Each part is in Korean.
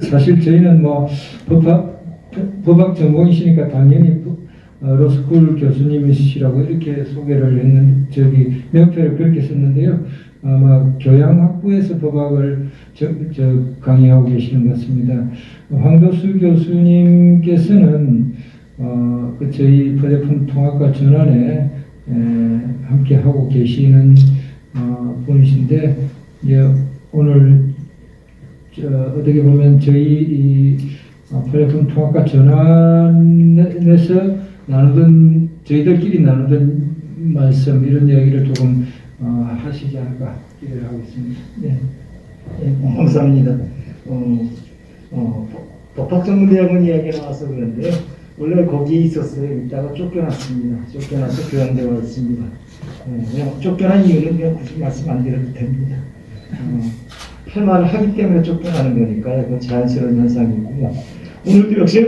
사실 저희는 뭐 법학 전공이시니까 당연히 로스쿨 교수님이시라고 이렇게 소개를 했는, 명패를 그렇게 썼는데요. 아마 교양학부에서 법학을 강의하고 계시는 것 같습니다. 황도수 교수님께서는 저희 휴대폰 통합과 전환에 함께 하고 계시는 분이신데, 오늘 어떻게 보면 저희 휴대폰 통합과 전환에서 저희들끼리 나누던 말씀, 이런 이야기를 조금 하시지 않을까 기대를 하고 있습니다. 네. 네, 감사합니다. 법학전문대학원 이야기 나와서 그런데요. 원래 거기 있었어요. 이따가 쫓겨났습니다. 쫓겨나서 교양대 왔습니다. 그냥 쫓겨난 이유는 그냥 굳이 말씀 안 드려도 됩니다. 할 말을 하기 때문에 쫓겨나는 거니까 그건 자연스러운 현상이고요. 오늘도 역시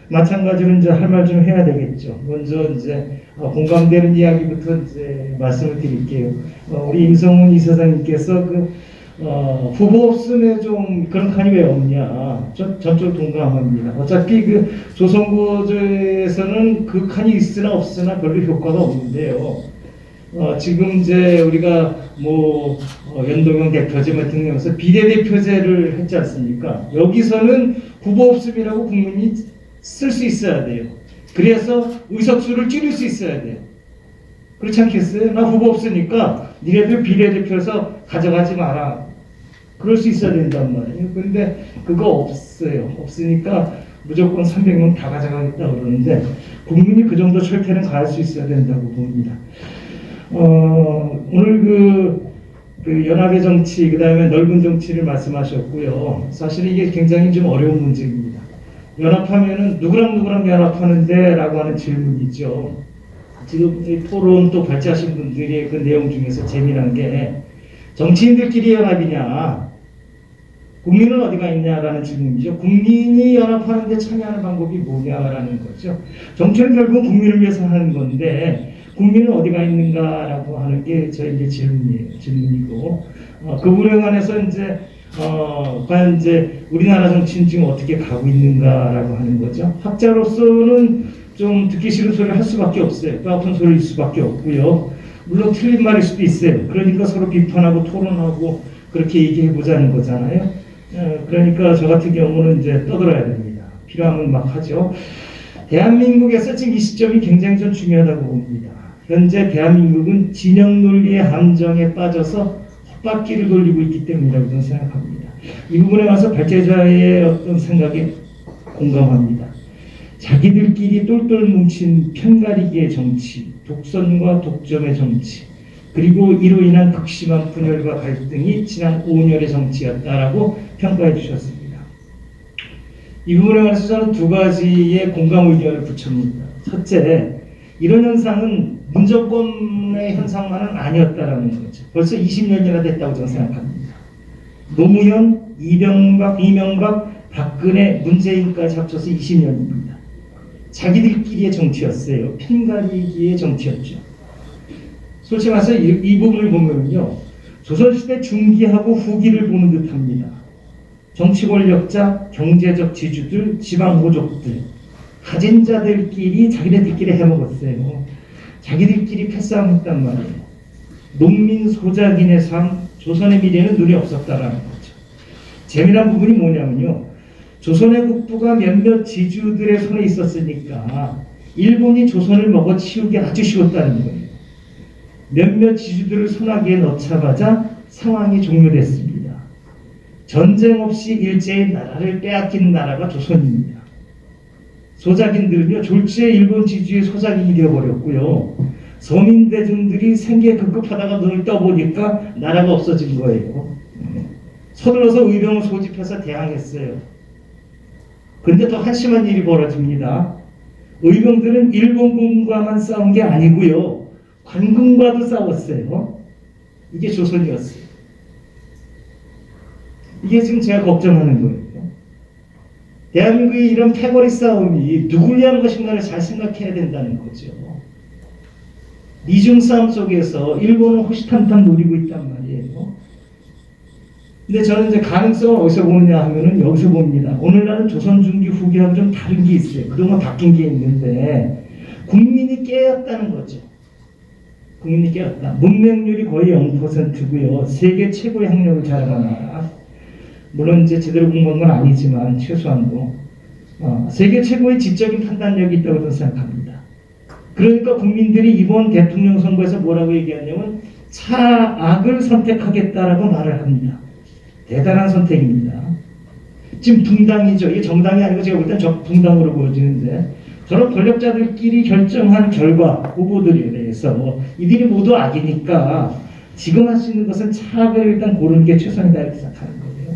마찬가지로 이제 할 말 좀 해야 되겠죠. 먼저 이제 공감되는 이야기부터 이제 말씀을 드릴게요. 우리 임성훈 이사장님께서 후보 없음에 좀 그런 칸이 왜 없냐. 전적으로 동감합니다. 어차피 조선구조에서는 그 칸이 있으나 없으나 별로 효과가 없는데요. 지금 이제 우리가 연동형 대표제 같은 경우에서 비례대표제를 했지 않습니까? 여기서는 후보 없음이라고 국민이 쓸 수 있어야 돼요. 그래서 의석수를 줄일 수 있어야 돼요. 그렇지 않겠어요? 나 후보 없으니까 니네들 비례대표에서 가져가지 마라. 그럴 수 있어야 된단 말이에요. 근데 그거 없어요. 없으니까 무조건 300명 다 가져가겠다 그러는데, 국민이 그 정도 철퇴는 가할 수 있어야 된다고 봅니다. 오늘 연합의 정치, 그 다음에 넓은 정치를 말씀하셨고요. 사실 이게 굉장히 좀 어려운 문제입니다. 연합하면은 누구랑 연합하는데? 라고 하는 질문이죠. 지금 이 토론 또 발제하신 분들의 그 내용 중에서 재미난 게, 정치인들끼리 연합이냐, 국민은 어디가 있냐라는 질문이죠. 국민이 연합하는데 참여하는 방법이 뭐냐라는 거죠. 정치는 결국 국민을 위해서 하는 건데, 국민은 어디가 있는가라고 하는 게 저희 이제 질문이고, 그 부분에 관해서 이제 과연 이제 우리나라 정치는 지금 어떻게 가고 있는가라고 하는 거죠. 학자로서는 좀 듣기 싫은 소리를 할 수밖에 없어요. 또 아픈 소리일 수밖에 없고요. 물론 틀린 말일 수도 있어요. 그러니까 서로 비판하고 토론하고 그렇게 얘기해 보자는 거잖아요. 그러니까 저 같은 경우는 이제 떠들어야 됩니다. 필요하면 막 하죠. 대한민국에서 지금 이 시점이 굉장히 좀 중요하다고 봅니다. 현재 대한민국은 진영 논리의 함정에 빠져서 헛바퀴를 돌리고 있기 때문이라고 저는 생각합니다. 이 부분에 와서 발제자의 어떤 생각에 공감합니다. 자기들끼리 똘똘 뭉친 편가리기의 정치, 독선과 독점의 정치, 그리고 이로 인한 극심한 분열과 갈등이 지난 5년의 정치였다라고 평가해 주셨습니다. 이 부분에 관해서 저는 두 가지의 공감 의견을 붙입니다. 첫째, 이런 현상은 문정권의 현상만은 아니었다라는 거죠. 벌써 20년이나 됐다고 저는 생각합니다. 노무현, 이명박, 박근혜, 문재인까지 합쳐서 20년입니다. 자기들끼리의 정치였어요. 편가리기의 정치였죠. 솔직히 말해서 이 부분을 보면요, 조선시대 중기하고 후기를 보는 듯합니다. 정치 권력자, 경제적 지주들, 지방호족들, 가진 자들끼리 자기네들끼리 해먹었어요. 자기들끼리 패싸움했단 말이에요. 농민 소작인의 삶, 조선의 미래는 눈이 없었다라는 거죠. 재미난 부분이 뭐냐면요, 조선의 국부가 몇몇 지주들의 손에 있었으니까 일본이 조선을 먹어치우기 아주 쉬웠다는 거예요. 몇몇 지주들을 손아귀에 넣자마자 상황이 종료됐습니다. 전쟁 없이 일제히 나라를 빼앗긴 나라가 조선입니다. 소작인들은요, 졸지에 일본 지주의 소작인이 되어버렸고요. 서민대중들이 생계에 급급하다가 눈을 떠보니까 나라가 없어진 거예요. 서둘러서 의병을 소집해서 대항했어요. 근데 더 한심한 일이 벌어집니다. 의병들은 일본군과만 싸운 게 아니고요, 관군과도 싸웠어요. 이게 조선이었어요. 이게 지금 제가 걱정하는 거예요. 대한민국의 이런 패거리 싸움이 누굴 위한 것인가를 잘 생각해야 된다는 거죠. 이중 싸움 속에서 일본은 호시탐탐 노리고 있단 말이에요. 근데 저는 이제 가능성을 어디서 보느냐 하면은 여기서 봅니다. 오늘날은 조선 중기 후기하고 좀 다른 게 있어요. 그동안 바뀐 게 있는데 국민이 깨었다는 거죠. 국민이 깨었다. 문맹률이 거의 0%고요. 세계 최고의 학력을 자랑하는 나라. 물론 이제 제대로 공부한 건 아니지만 최소한도 세계 최고의 지적인 판단력이 있다고 저는 생각합니다. 그러니까 국민들이 이번 대통령 선거에서 뭐라고 얘기하냐면 차악을 선택하겠다라고 말을 합니다. 대단한 선택입니다. 지금 붕당이죠. 이게 정당이 아니고 제가 볼 땐 붕당으로 보여지는데 저런 권력자들끼리 결정한 결과 후보들에 대해서 이들이 모두 악이니까 지금 할 수 있는 것은 차악을 일단 고르는 게 최선이다 이렇게 생각하는 거예요.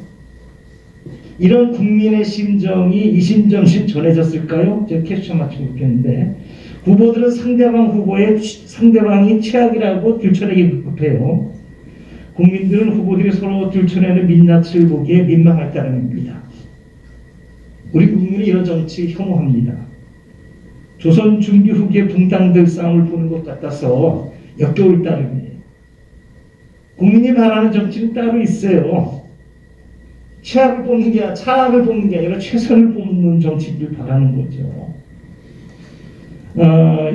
이런 국민의 심정이 이심점심 전해졌을까요? 제가 캡처 맞추고 있겠는데 후보들은 상대방이 최악이라고 들춰내기 급급해요. 국민들은 후보들이 서로 들춰내는 민낯을 보기에 민망할 따름입니다. 우리 국민은 이런 정치 혐오합니다. 조선 중기 후기의 붕당들 싸움을 보는 것 같아서 역겨울 따름이에요. 국민이 바라는 정치는 따로 있어요. 차악을 뽑는 게 아니라 최선을 뽑는 정치를 바라는 거죠.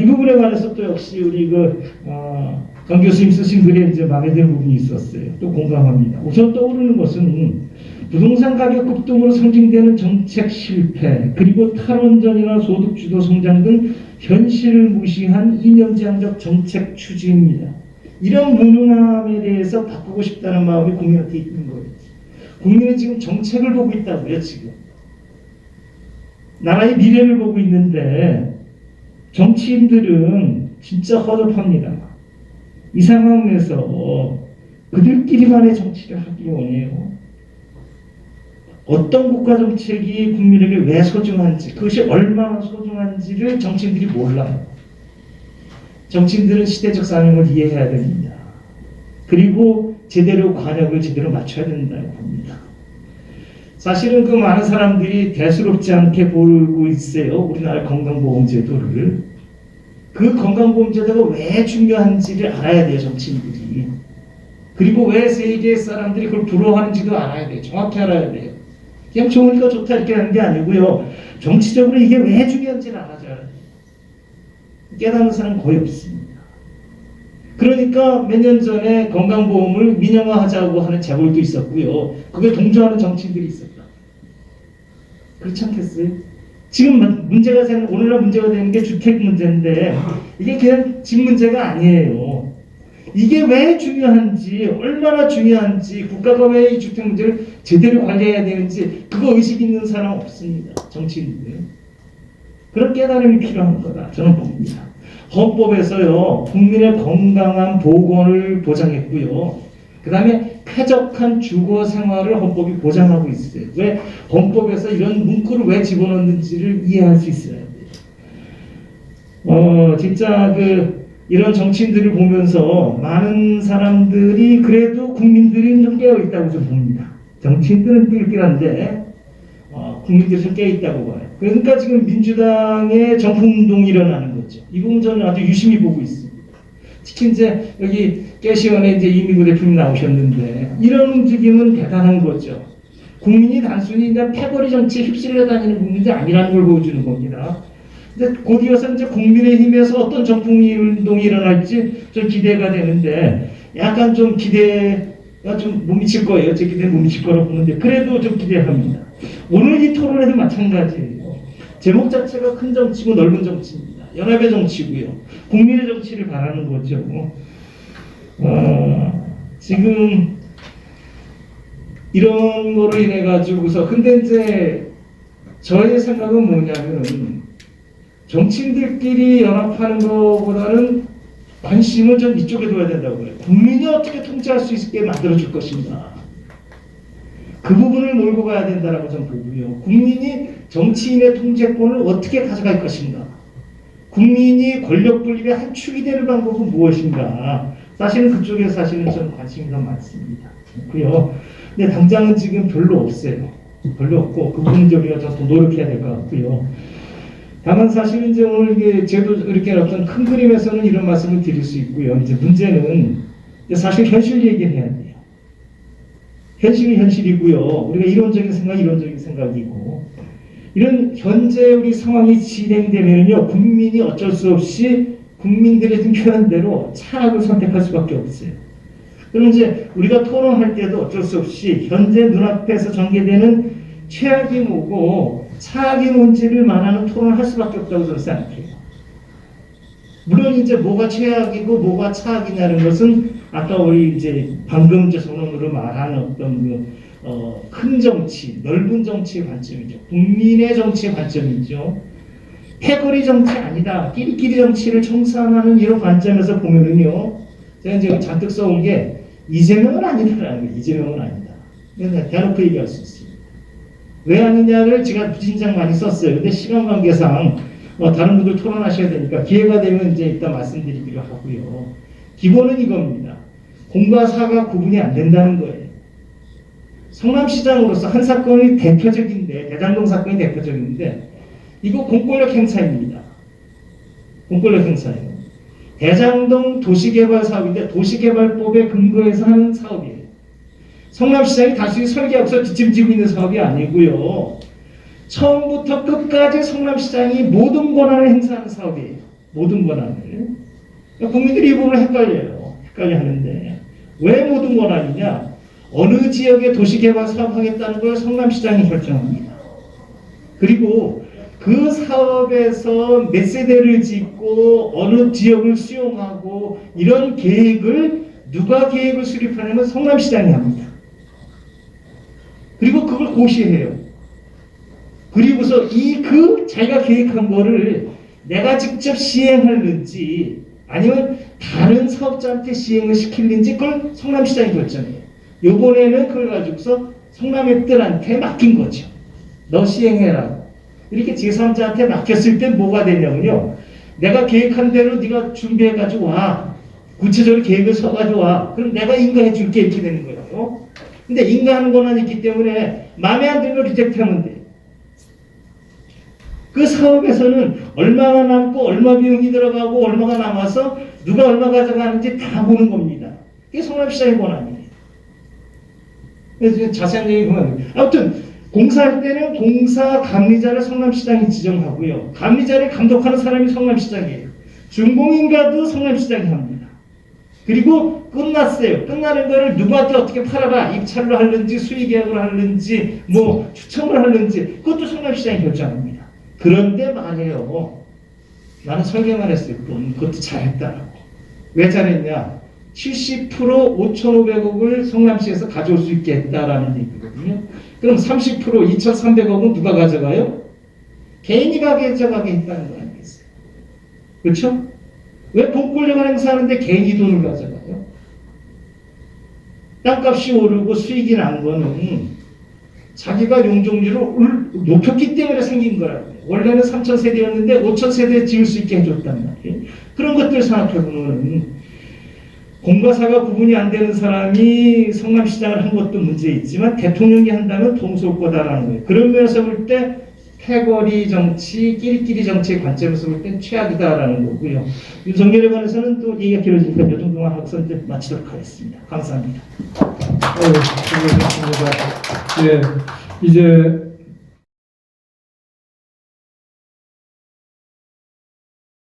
이 부분에 관해서 또 역시 우리 강 교수님 쓰신 글에 이제 마음에 드는 부분이 있었어요. 또 공감합니다. 우선 떠오르는 것은 부동산 가격 급등으로 상징되는 정책 실패, 그리고 탈원전이나 소득주도 성장 등 현실을 무시한 이념지향적 정책 추진입니다. 이런 무능함에 대해서 바꾸고 싶다는 마음이 국민한테 있는 거예요. 국민은 지금 정책을 보고 있다고요, 지금. 나라의 미래를 보고 있는데 정치인들은 진짜 허접합니다. 이 상황에서 그들끼리만의 정치를 하기 원해요. 어떤 국가 정책이 국민에게 왜 소중한지, 그것이 얼마나 소중한지를 정치인들이 몰라요. 정치인들은 시대적 사명을 이해해야 됩니다. 그리고 제대로 관역을 제대로 맞춰야 된다고 봅니다. 사실은 그 많은 사람들이 대수롭지 않게 보고 있어요. 우리나라 건강보험제도를. 그 건강보험제도가 왜 중요한지를 알아야 돼요, 정치인들이. 그리고 왜 세계 사람들이 그걸 부러워하는지도 알아야 돼요. 정확히 알아야 돼요. 그냥 좋으니까 좋다 이렇게 하는 게 아니고요. 정치적으로 이게 왜 중요한지를 알아줘야 돼요. 깨닫는 사람은 거의 없습니다. 그러니까 몇 년 전에 건강보험을 민영화하자고 하는 재벌도 있었고요. 그게 동조하는 정치인들이 있었다. 그렇지 않겠어요? 지금 오늘날 문제가 되는 게 주택 문제인데 이게 그냥 집 문제가 아니에요. 이게 왜 중요한지, 얼마나 중요한지, 국가가 왜 이 주택 문제를 제대로 관리해야 되는지 그거 의식 있는 사람 없습니다. 정치인들. 그런 깨달음이 필요한 거다. 저는 봅니다. 헌법에서요, 국민의 건강한 보건을 보장했고요. 그 다음에 쾌적한 주거 생활을 헌법이 보장하고 있어요. 왜 헌법에서 이런 문구를 왜 집어넣는지를 이해할 수 있어야 돼요. 진짜 이런 정치인들을 보면서 많은 사람들이 그래도 국민들이 좀 깨어있다고 좀 봅니다. 정치인들은 띨띨한데 국민들이 좀 깨어있다고 봐요. 그러니까 지금 민주당의 정풍운동이 일어나는 거죠. 이 부분 저는 아주 유심히 보고 있습니다. 특히 이제 여기 깨시원에 이제 이미구 대표님 나오셨는데 이런 움직임은 대단한 거죠. 국민이 단순히 이제 패거리 정치에 휩쓸려 다니는 국민이 아니라는 걸 보여주는 겁니다. 근데 곧 이어서 이제 국민의힘에서 어떤 정풍운동이 일어날지 좀 기대가 되는데 약간 좀 기대가 좀 못 미칠 거예요. 제 기대는 못 미칠 거라고 보는데 그래도 좀 기대합니다. 오늘 이 토론에도 마찬가지예요. 제목 자체가 큰 정치고 넓은 정치입니다. 연합의 정치고요. 국민의 정치를 바라는 거죠. 지금 이런 거로 인해 가지고서 근데 이제 저의 생각은 뭐냐면은 정치인들끼리 연합하는 것보다는 관심을 좀 이쪽에 둬야 된다고 해요. 국민이 어떻게 통제할 수 있게 만들어줄 것인가. 그 부분을 몰고 가야 된다라고 저는 보고요. 국민이 정치인의 통제권을 어떻게 가져갈 것인가. 국민이 권력 분립의 한 축이 되는 방법은 무엇인가. 사실은 그쪽에 사실은 저는 관심이 더 많습니다. 그렇고요. 근데 당장은 지금 별로 없어요. 별로 없고 그 부분은 우리가 좀 더 노력해야 될 것 같고요. 다만 사실은 이제 오늘 이게 제도 이렇게 어떤 큰 그림에서는 이런 말씀을 드릴 수 있고요. 이제 문제는 이제 사실 현실 얘기를 해야 돼요. 현실이 현실이고요. 우리가 이론적인 생각, 이론적인 생각이고 이런 현재 우리 상황이 진행되면요, 국민이 어쩔 수 없이 국민들의 표현대로 차악을 선택할 수밖에 없어요. 그럼 이제 우리가 토론할 때도 어쩔 수 없이 현재 눈앞에서 전개되는 최악이 뭐고 차악이 뭔지를 말하는 토론을 할 수밖에 없다고 저는 생각해요. 물론 이제 뭐가 최악이고 뭐가 차악이냐는 것은 아까 우리 이제 방금 이제 선언으로 말하는 어떤 큰 정치, 넓은 정치의 관점이죠. 국민의 정치의 관점이죠. 패거리 정치 아니다. 끼리끼리 정치를 청산하는 이런 관점에서 보면은요. 제가 이제 잔뜩 써온 게 이재명은 아니다라는 거예요. 이재명은 아니다. 그래서 대놓고 얘기할 수 있습니다. 왜 아니냐를 제가 진작 많이 썼어요. 근데 시간 관계상 다른 분들 토론하셔야 되니까 기회가 되면 이제 이따 말씀드리기로 하고요. 기본은 이겁니다. 공과 사가 구분이 안 된다는 거예요. 성남시장으로서 한 사건이 대표적인데, 대장동 사건이 대표적인데, 이거 공권력 행사입니다. 공권력 행사예요. 대장동 도시개발 사업인데 도시개발법에 근거해서 하는 사업이에요. 성남시장이 단순히 설계하고서 뒷짐지고 있는 사업이 아니고요. 처음부터 끝까지 성남시장이 모든 권한을 행사하는 사업이에요. 모든 권한을. 그러니까 국민들이 이 부분을 헷갈려 하는데 왜 모든 권한이냐? 어느 지역에 도시개발 사업하겠다는 걸 성남시장이 결정합니다. 그리고 그 사업에서 몇 세대를 짓고 어느 지역을 수용하고 이런 계획을 누가 계획을 수립하냐면 성남시장이 합니다. 그리고 그걸 고시해요. 그리고서 자기가 계획한 거를 내가 직접 시행하는지 아니면 다른 사업자한테 시행을 시키는지 그걸 성남시장이 결정해요. 요번에는 그걸 가지고서 성남의들한테 맡긴 거죠. 너 시행해라. 이렇게 제3자한테 맡겼을 때 뭐가 되냐면요. 내가 계획한 대로 네가 준비해가지고 와. 구체적으로 계획을 써가지고 와. 그럼 내가 인가해 줄게 이렇게 되는 거예요. 근데 인가하는 권한이 있기 때문에 마음에 안 들면 리젝트하면 돼. 그 사업에서는 얼마가 남고 얼마 비용이 들어가고 얼마가 남아서 누가 얼마 가져가는지 다 보는 겁니다. 이게 성남시장의 권한이에요. 그래서 자세한 얘기 보면 아무튼 공사할 때는 공사 감리자를 성남시장이 지정하고요. 감리자를 감독하는 사람이 성남시장이에요. 준공인가도 성남시장이 합니다. 그리고 끝났어요. 끝나는 거를 누구한테 어떻게 팔아라. 입찰로 하는지 수의계약으로 하는지 뭐 추첨을 하는지 그것도 성남시장이 결정합니다. 그런데 말이에요. 나는 설계만 했을 뿐 그것도 잘했다라고. 왜 잘했냐. 70% 5,500억을 성남시에서 가져올 수 있게 했다라는 얘기거든요. 그럼 30% 2,300억은 누가 가져가요? 개인이 가져가게 했다는 거 아니겠어요? 그렇죠? 왜 공권력을 행사하는데 개인이 돈을 가져가요? 땅값이 오르고 수익이 난 거는 자기가 용적률을 높였기 때문에 생긴 거라고요. 원래는 3,000세대였는데 5,000세대 지을 수 있게 해줬단 말이에요. 그런 것들 생각해보면 공과 사가 구분이 안 되는 사람이 성남시장을 한 것도 문제 있지만 대통령이 한다면 동서울 거다라는 거예요. 그런 면에서 볼 때 패거리 정치, 끼리끼리 정치의 관점에서 볼 때 최악이다라는 거고요. 윤석열에 관해서는 또 얘기가 길어지니까 이 정도만 하고서 이제 마치도록 하겠습니다. 감사합니다. 수고하셨습니다. 예, 이제